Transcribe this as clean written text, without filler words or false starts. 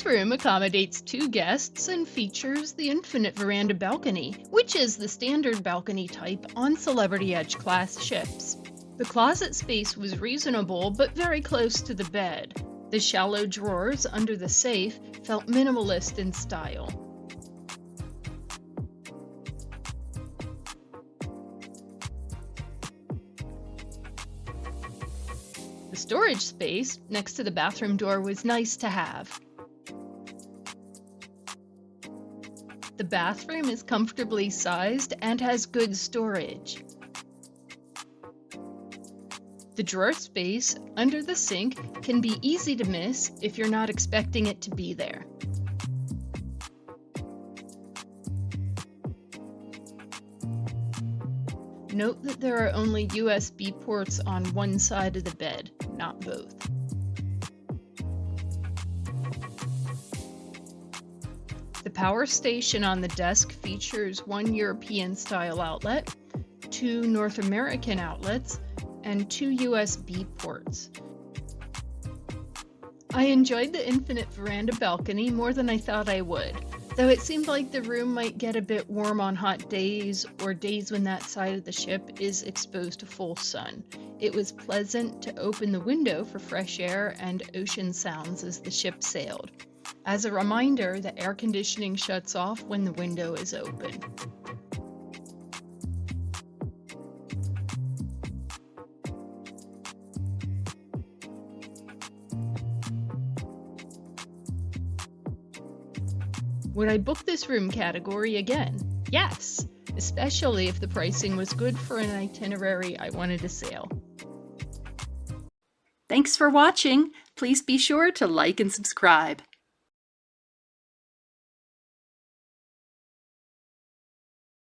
This room accommodates 2 guests and features the infinite veranda balcony, which is the standard balcony type on Celebrity Edge class ships. The closet space was reasonable but very close to the bed. The shallow drawers under the safe felt minimalist in style. The storage space next to the bathroom door was nice to have. The bathroom is comfortably sized and has good storage. The drawer space under the sink can be easy to miss if you're not expecting it to be there. Note that there are only USB ports on one side of the bed, not both. The power station on the desk features 1 European-style outlet, 2 North American outlets, and 2 USB ports. I enjoyed the infinite veranda balcony more than I thought I would, though it seemed like the room might get a bit warm on hot days or days when that side of the ship is exposed to full sun. It was pleasant to open the window for fresh air and ocean sounds as the ship sailed. As a reminder, the air conditioning shuts off when the window is open. Would I book this room category again? Yes, especially if the pricing was good for an itinerary I wanted to sail. Thanks for watching. Please be sure to like and subscribe.